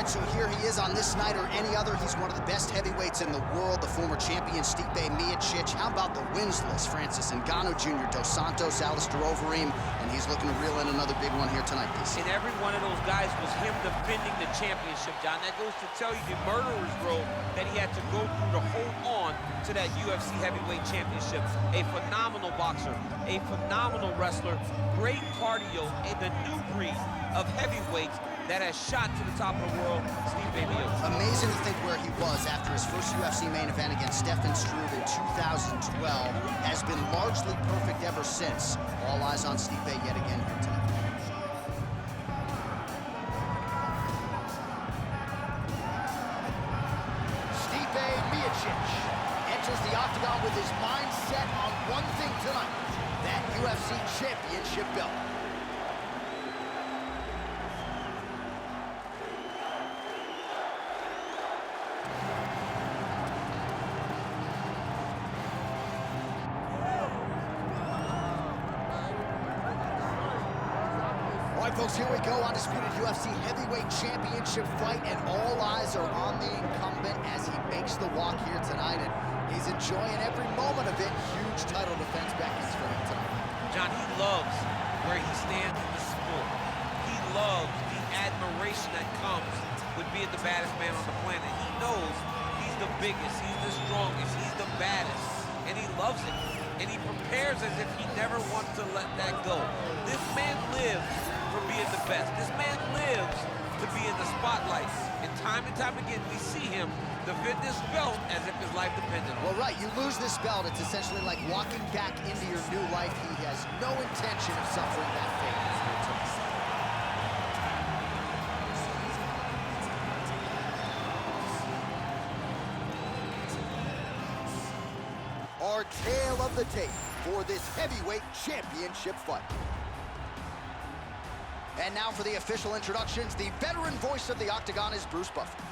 right, so here he is on this night or any other. He's one of the best heavyweights in the world, the former champion Stipe Miocic. How about the wins list? Francis Ngannou Jr., Dos Santos, Alistair Overeem, and he's looking to reel in another big one here tonight, DC. And every one of those guys was him defending the championship, John. That goes to tell you the murderer's row that he had to go through to hold on to that UFC heavyweight championship. A phenomenal boxer, a phenomenal wrestler, great cardio, and the new breed of heavyweights that has shot to the top of the world, Stipe Miocic. Amazing to think where he was after his first UFC main event against Stefan Struve in 2012. Has been largely perfect ever since. All eyes on Stipe yet again here tonight. Stipe Miocic enters the octagon with his mind set on one thing tonight, that UFC championship belt. All right, folks, here we go. Undisputed UFC heavyweight championship fight, and all eyes are on the incumbent as he makes the walk here tonight, and he's enjoying every moment of it. Huge title defense beckons for him tonight. John, he loves where he stands in the sport. He loves the admiration that comes with being the baddest man on the planet. He knows he's the biggest, he's the strongest, he's the baddest, and he loves it. And he prepares as if he never wants to let that go. This man lives for being the best. This man lives to be in the spotlight. And time again, we see him defend this belt as if his life depended on it. Well, right, you lose this belt, it's essentially like walking back into your new life. He has no intention of suffering that fate. Our tale of the tape for this heavyweight championship fight. And now for the official introductions, the veteran voice of the Octagon is Bruce Buffer.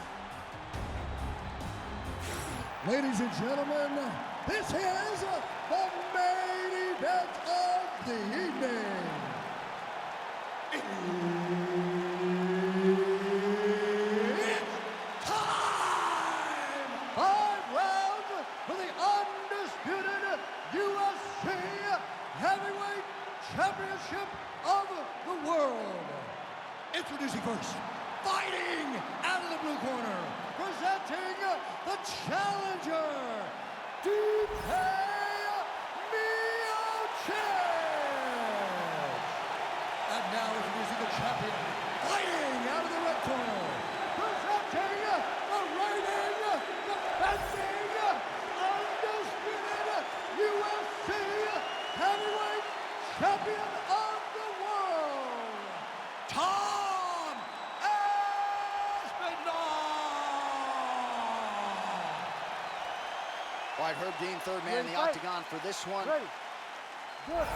Ladies and gentlemen, this is the main event of the evening. It's time! 5 rounds for the undisputed UFC Heavyweight Championship of the world. Introducing first, fighting out of the blue corner, presenting the challenger, Stipe Miocic. And now introducing the champion, fighting out of the red corner, presenting the reigning, defending, undisputed UFC heavyweight champion of the world, Tom Aspinall. All right, Herb Dean, third man in the octagon for this one. Ready. Good.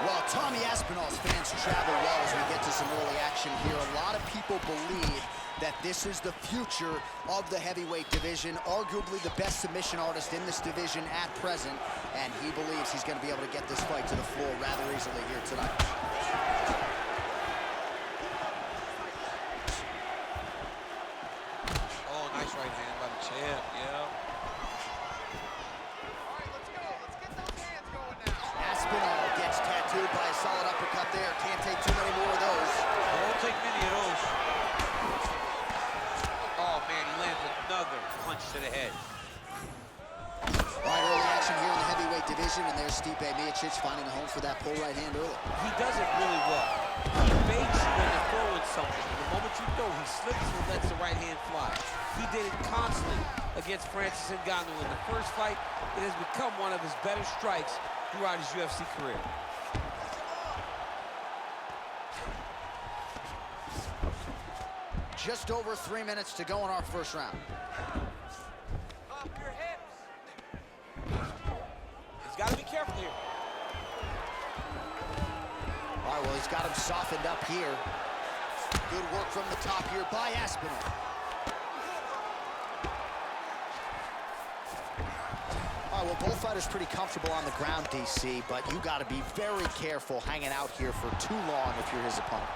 Well, Tommy Aspinall's fans travel well as we get to some early action here. A lot of people believe that this is the future of the heavyweight division, arguably the best submission artist in this division at present, and he believes he's going to be able to get this fight to the floor rather easily here tonight. Oh, nice right hand by the champ, yeah. Aspinall gets tattooed by a solid uppercut there. Can't take too many more of those. Won't take many of those. Oh, man, he lands another punch to the head. All right, early action here in the heavyweight division, and there's Stipe Miocic finding a home for that pull right hand early. He does it really well. He fakes when you're throwing something. The moment you throw, he slips and lets the right hand fly. He did it constantly against Francis Ngannou in the first fight. It has become one of his better strikes throughout his UFC career. Just over 3 minutes to go in our first round. Up your hips. He's got to be careful here. All right, well, he's got him softened up here. Good work from the top here by Aspinall. All right, well, both fighters pretty comfortable on the ground, DC, but you got to be very careful hanging out here for too long if you're his opponent.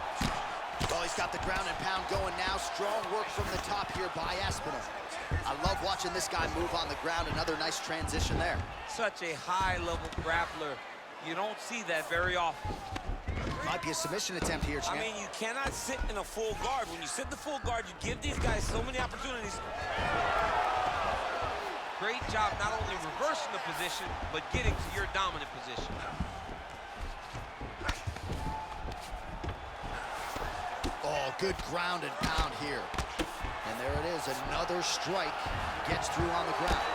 Well, he's got the ground and pound going now. Strong work from the top here by Aspinall. I love watching this guy move on the ground. Another nice transition there. Such a high-level grappler. You don't see that very often. Might be a submission attempt here, champ. I mean, you cannot sit in a full guard. When you sit in the full guard, you give these guys so many opportunities. Great job not only reversing the position, but getting to your dominant position. Oh, good ground and pound here. And there it is, another strike. Gets through on the ground.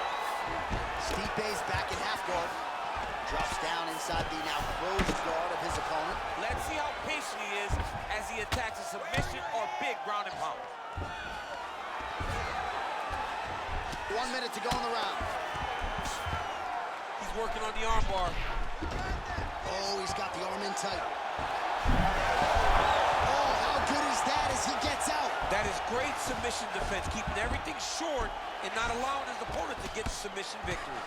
Stipe's back in half guard. Drops down inside the now closed guard of his opponent. Let's see how patient he is as he attacks a submission or big ground and pound. 1 minute to go in the round. He's working on the arm bar. Oh, he's got the arm in tight. Oh, how good is that as he gets out? That is great submission defense, keeping everything short and not allowing his opponent to get the submission victory.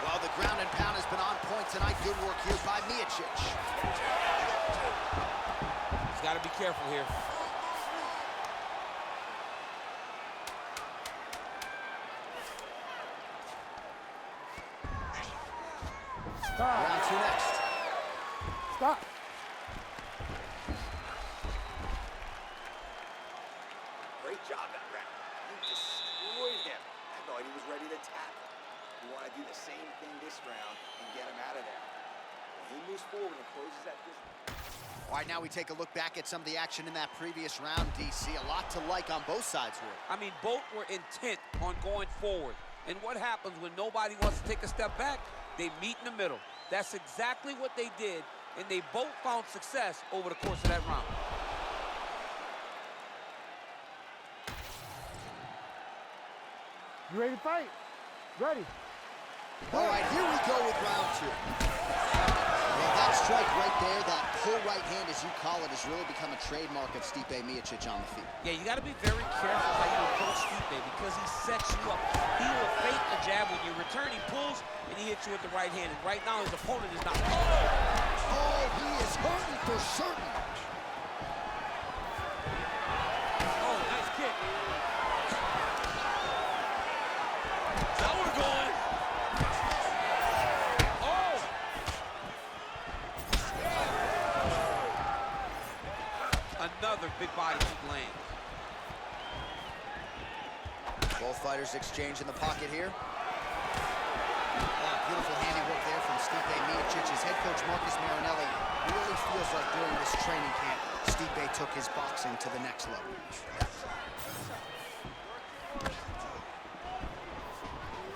Well, the ground and pound has been on point tonight. Good work here by Miocic. He's got to be careful here. Stop. Round two next. Stop. Great job that round. You destroyed him. I thought he was ready to tackle. You want to do the same thing this round and get him out of there. When he moves forward and closes that distance. All right, now we take a look back at some of the action in that previous round, DC. A lot to like on both sides here. I mean, both were intent on going forward. And what happens when nobody wants to take a step back? They meet in the middle. That's exactly what they did, and they both found success over the course of that round. You ready to fight? Ready. All right, here we go with round two. Well, that strike right there, that pull right hand, as you call it, has really become a trademark of Stipe Miocic on the feet. Yeah, you got to be very careful how you approach Stipe because he sets you up. He will fake the jab when you return. He pulls, and he hits you with the right hand. And right now, his opponent is not. Oh, he is hurting for certain. Oh, nice kick. Now we're going. Oh! Another big body kick lands. Both fighters exchange in the pocket here. Beautiful handiwork there from Stipe Miocic. His head coach, Marcus Marinelli, really feels like during this training camp, Stipe took his boxing to the next level.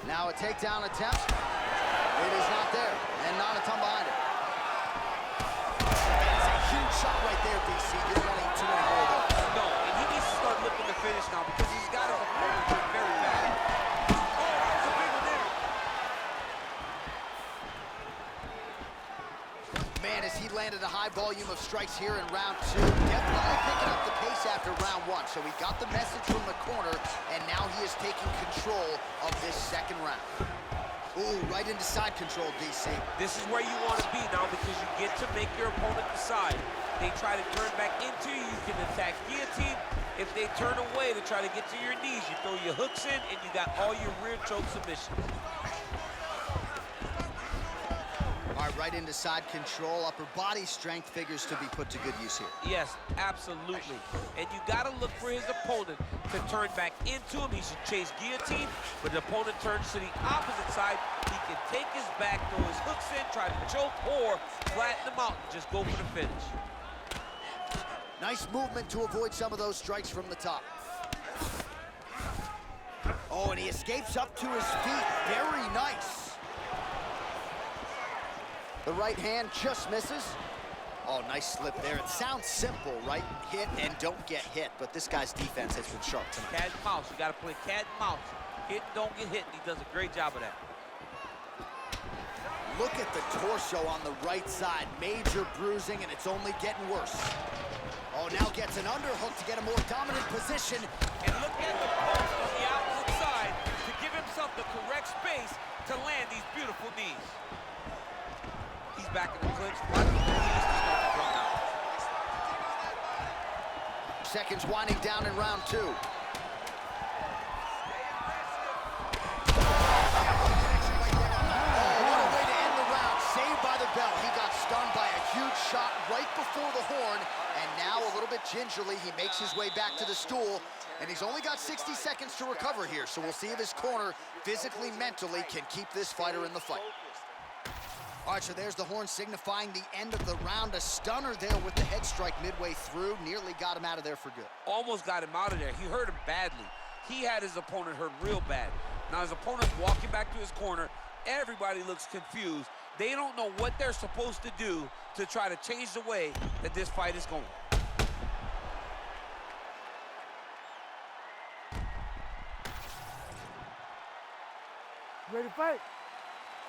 Now a takedown attempt. It is not there, and not a ton behind it. That's a huge shot right there, DC. You don't want to eat too many more of those. No, and he needs to start looking to finish now because he's got his opponent hurt very bad. Oh, that was a big one there. Man, as he landed a high volume of strikes here in round two, definitely picking up the pace after round one. So he got the message from the corner, and now he is taking control of this second round. Ooh, right into side control, DC. This is where you want to be now because you get to make your opponent decide. They try to turn back into you, you can attack guillotine. If they turn away to try to get to your knees, you throw your hooks in, and you got all your rear choke submissions. All right, right into side control. Upper body strength figures to be put to good use here. Yes, absolutely. And you got to look for his opponent to turn back into him. He should chase guillotine, but the opponent turns to the opposite side. He can take his back, throw his hooks in, try to choke, or flatten him out and just go for the finish. Nice movement to avoid some of those strikes from the top. Oh, and he escapes up to his feet. Very nice. The right hand just misses. Oh, nice slip there. It sounds simple, right? Hit and don't get hit, but this guy's defense has been sharp tonight. Cat and mouse. You got to play cat and mouse. Hit and don't get hit, and he does a great job of that. Look at the torso on the right side. Major bruising, and it's only getting worse. Oh, now gets an underhook to get a more dominant position. And look at the post on the opposite side to give himself the correct space to land these beautiful knees. He's back in the clinch. Watch the knees to start to come out. seconds winding down in round 2. He got stunned by a huge shot right before the horn, and now a little bit gingerly, he makes his way back to the stool, and he's only got 60 seconds to recover here, so we'll see if his corner, physically, mentally, can keep this fighter in the fight. All right, so there's the horn signifying the end of the round. A stunner there with the head strike midway through, nearly got him out of there for good. Almost got him out of there. He hurt him badly. He had his opponent hurt real bad. Now his opponent's walking back to his corner. Everybody looks confused. They don't know what they're supposed to do to try to change the way that this fight is going. Ready to fight?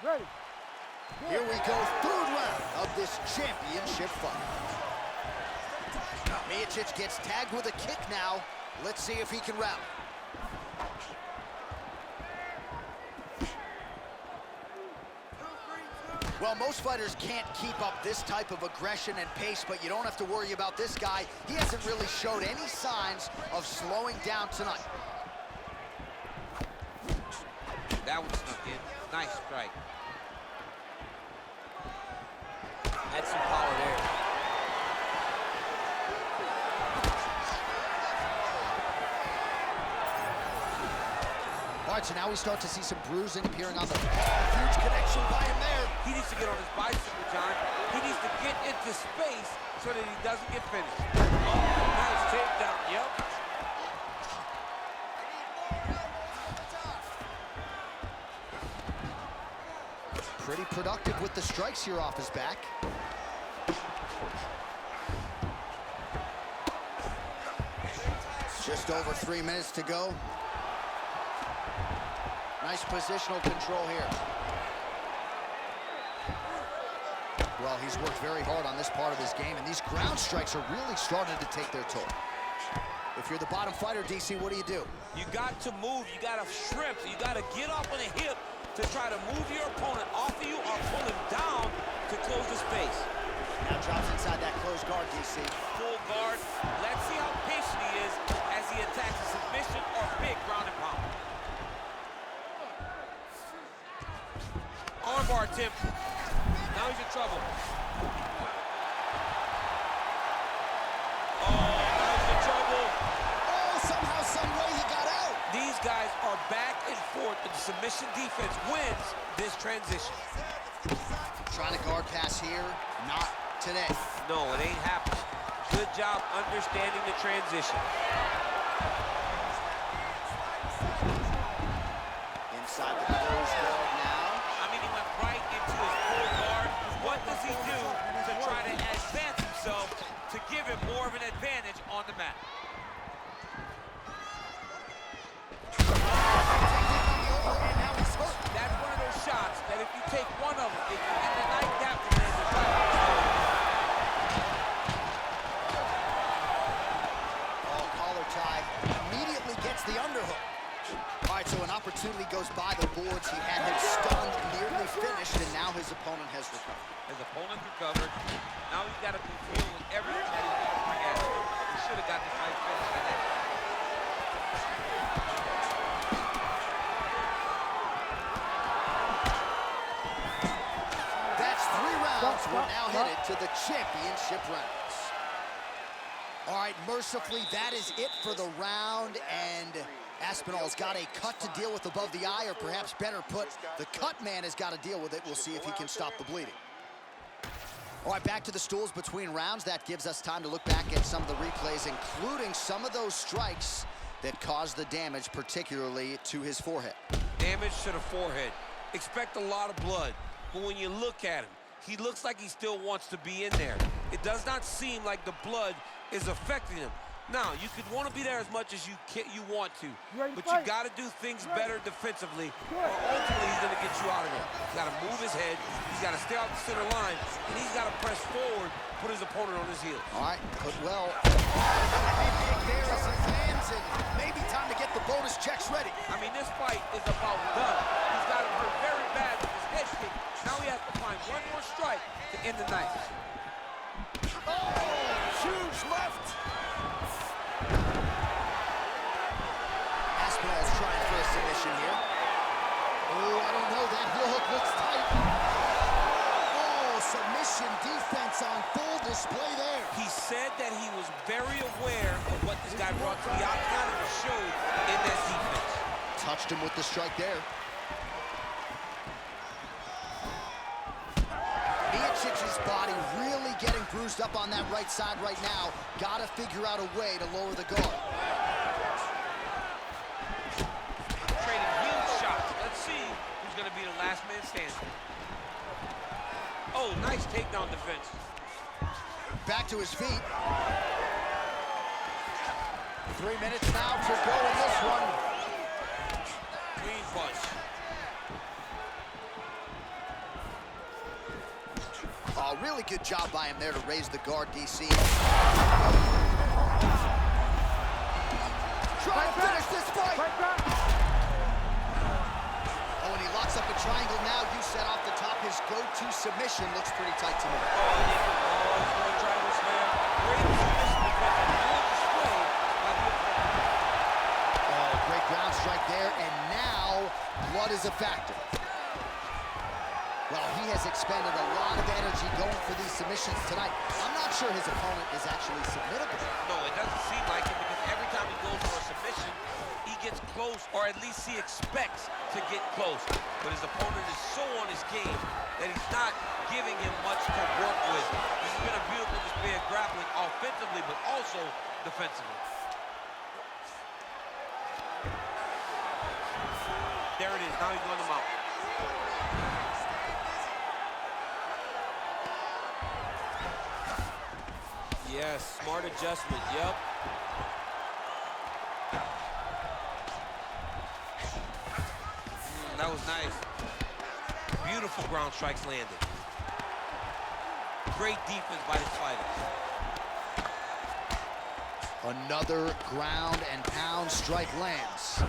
Ready. Here we go, third round of this championship fight. Miocic gets tagged with a kick now. Let's see if he can rally. Well, most fighters can't keep up this type of aggression and pace, but you don't have to worry about this guy. He hasn't really showed any signs of slowing down tonight. That one snuck in. Nice strike. Had some power there. All right, so now we start to see some bruising appearing on the huge connection by him there. He needs to get on his bicycle, John. He needs to get into space so that he doesn't get finished. Oh, nice takedown, yep. Pretty productive with the strikes here off his back. Just over 3 minutes to go. Nice positional control here. Well, he's worked very hard on this part of his game, and these ground strikes are really starting to take their toll. If you're the bottom fighter, DC, what do? You got to move. You got to shrimp. You got to get up on a hip to try to move your opponent off of you or pull him down to close the space. Now drops inside that closed guard, DC. Full guard. Let's see how patient he is as he attacks a submission or big ground and pound. Armbar attempt. Now he's in trouble. Oh, now he's in trouble. Oh, somehow, some way he got out. These guys are back and forth, and the submission defense wins this transition. Trying to guard pass here, not today. No, it ain't happening. Good job understanding the transition. Inside the closed guard now. I mean, he went right into his full guard. What does he do to try to advance himself to give him more of an advantage on the mat? That's one of those shots that if you take one of them, if you end the night, that one is the fight. Oh, collar tie. Immediately gets the underhook. All right, so an opportunity goes by the boards. He had him stunned, nearly finished, and now his opponent has recovered. His opponent recovered. Now he's got to be feeling everything that he's going to bring at him. He should have got the fight finished by that. That's 3 rounds. We're now headed to the championship rounds. All right, mercifully, that is it for the round, and Aspinall's got a cut to deal with above the eye, or perhaps better put, the cut man has got to deal with it. We'll see if he can stop the bleeding. All right, back to the stools between rounds. That gives us time to look back at some of the replays, including some of those strikes that caused the damage, particularly to his forehead. Damage to the forehead. Expect a lot of blood, but when you look at him, he looks like he still wants to be in there. It does not seem like the blood is affecting him. Now, you could want to be there as much as you want to, but you got to do things better defensively, or ultimately he's going to get you out of there. He's got to move his head, he's got to stay out the center line, and he's got to press forward, put his opponent on his heels. All right, put well. Big there as he lands, and maybe time to get the bonus checks ready. I mean, this fight is about done. He's got him hurt very bad with his head kick. Now he has to find one more strike to end the night. Oh, huge left. submission here. Oh, I don't know. That heel hook looks tight. Oh, submission defense on full display there. He said that he was very aware of what this guy brought to the octagon and showed in that defense. Touched him with the strike there. Miocic's body really getting bruised up on that right side right now. Gotta figure out a way to lower the guard. Trading huge shots. Let's see who's going to be the last man standing. Oh, nice takedown defense. Back to his feet. 3 minutes now to go in this one. Clean punch. Oh, really good job by him there to raise the guard, DC. Trying to finish this fight. Oh, and he locks up a triangle now. You said off the top, his go-to submission looks pretty tight to me. Oh, he's going to triangle slam. Great submission defense and good display by the opponent. Oh, great ground strike there, and now blood is a factor. Well, he has expended a lot of energy going for these submissions tonight. I'm not sure his opponent is actually submittable. No, it doesn't seem like it because every time he goes for a submission, he gets close, or at least he expects to get close. But his opponent is so on his game that he's not giving him much to work with. This has been a beautiful display of grappling offensively, but also defensively. There it is. Now he's going to mount. Yes, smart adjustment, yep. That was nice. Beautiful ground strikes landed. Great defense by this fighter. Another ground and pound strike lands.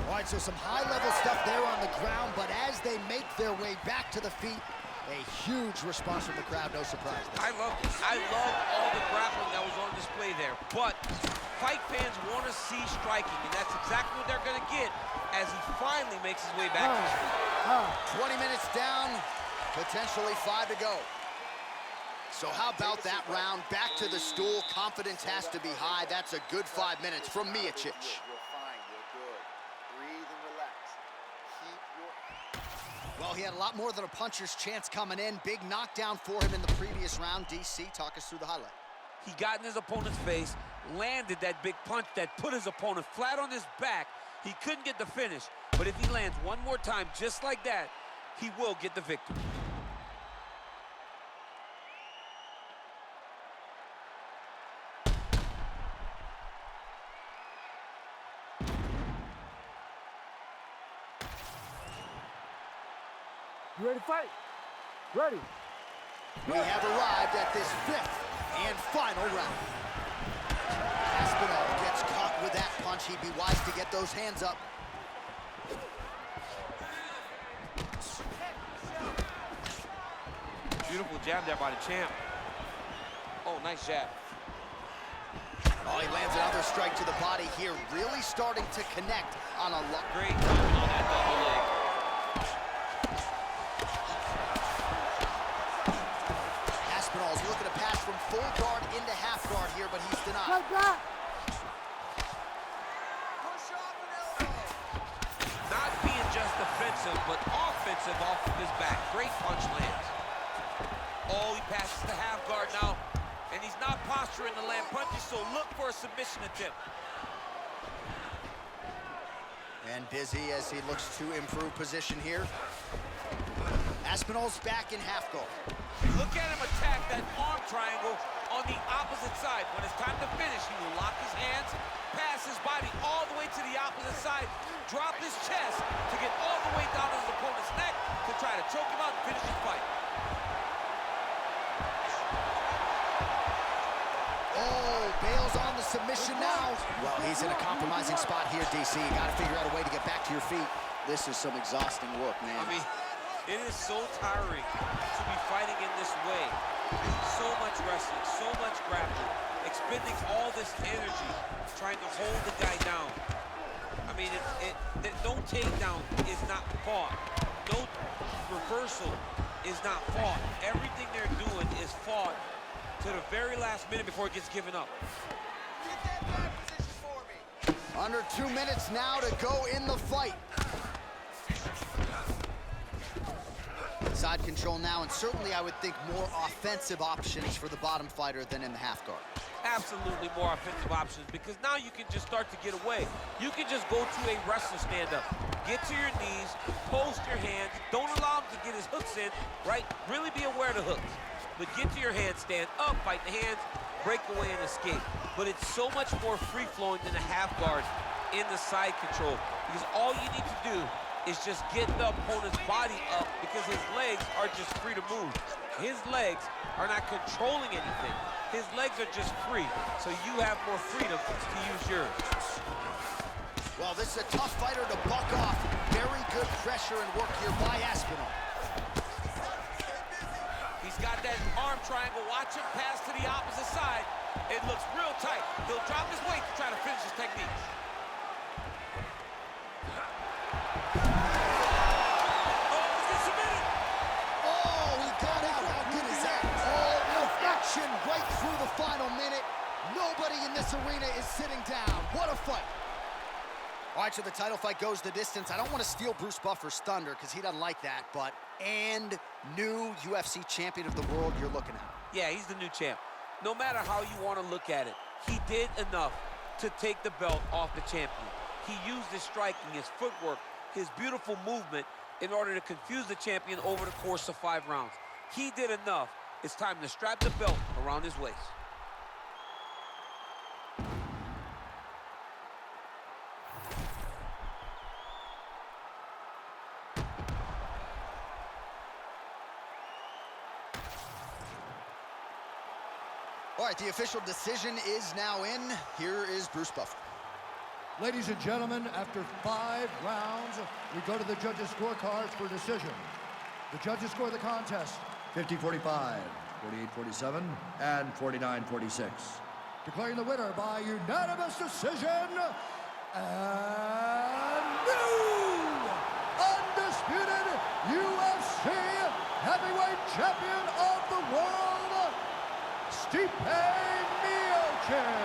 All right, so some high-level stuff there on the ground, but as they make their way back to the feet, a huge response from the crowd, no surprise there. I love this. I love all the grappling that was on display there, but fight fans want to see striking, and that's exactly what they're going to get as he finally makes his way back to his feet. 20 minutes down, potentially 5 to go. So how about that round? Back to the stool. Confidence has to be high. That's a good 5 minutes from Miocic. You're fine, you're good. Breathe and relax. Keep your... Well, he had a lot more than a puncher's chance coming in. Big knockdown for him in the previous round. DC, talk us through the highlight. He got in his opponent's face, landed that big punch that put his opponent flat on his back. He couldn't get the finish, but if he lands one more time just like that, he will get the victory. You ready to fight? Ready. We have arrived at this 5th and final round. Aspinall gets caught with that punch. He'd be wise to get those hands up. Beautiful jab there by the champ. Oh, nice jab. Oh, he lands another strike to the body here, really starting to connect on a lot. Great punch on that double leg. Aspinall's looking to pass from full guard into half guard here, but he's denied. Like that. Not being just defensive, but offensive off of his back. Great punch lands. Oh, he passes to half guard now, and he's not posturing to land punches, so look for a submission attempt. And busy as he looks to improve position here. Aspinall's back in half guard. Look at him attack that arm triangle on the opposite side. When it's time to finish, he will lock his hands, pass his body all the way to the opposite side, drop his chest to get all the way down to his opponent's neck to try to choke him out and finish his fight. Oh, bails on the submission now. Well, he's in a compromising spot here, DC. You got to figure out a way to get back to your feet. This is some exhausting work, man. I mean, it is so tiring to be fighting in this way. So much wrestling, so much grappling, expending all this energy trying to hold the guy down. I mean, no takedown is not fought. No reversal is not fought. Everything they're doing is fought to the very last minute before it gets given up. Get that back position for me. Under 2 minutes now to go in the fight. Side control now, and certainly I would think more offensive options for the bottom fighter than in the half guard. Absolutely more offensive options, because now you can just start to get away. You can just go to a wrestler stand-up. Get to your knees, post your hands, don't allow him to get his hooks in, right? Really be aware of the hooks. But get to your hands, stand up, fight the hands, break away and escape. But it's so much more free-flowing than the half guard in the side control, because all you need to do is just get the opponent's body up, because his legs are just free to move. His legs are not controlling anything. His legs are just free, so you have more freedom to use yours. Well, this is a tough fighter to buck off. Very good pressure and work here by Aspinall. He's got that arm triangle. Watch him pass to the opposite side. It looks real tight. He'll drop his weight to try to finish his technique. Right through the final minute. Nobody in this arena is sitting down. What a fight. All right, so the title fight goes the distance. I don't want to steal Bruce Buffer's thunder because he doesn't like that, but new UFC champion of the world you're looking at. Yeah, he's the new champ. No matter how you want to look at it, he did enough to take the belt off the champion. He used his striking, his footwork, his beautiful movement in order to confuse the champion over the course of 5 rounds. He did enough. It's time to strap the belt around his waist. All right, the official decision is now in. Here is Bruce Buffer. Ladies and gentlemen, after 5 rounds, we go to the judges' scorecards for decision. The judges score the contest 50-45, 48-47, and 49-46. Declaring the winner by unanimous decision, and new undisputed UFC heavyweight champion of the world, Stipe Miocic.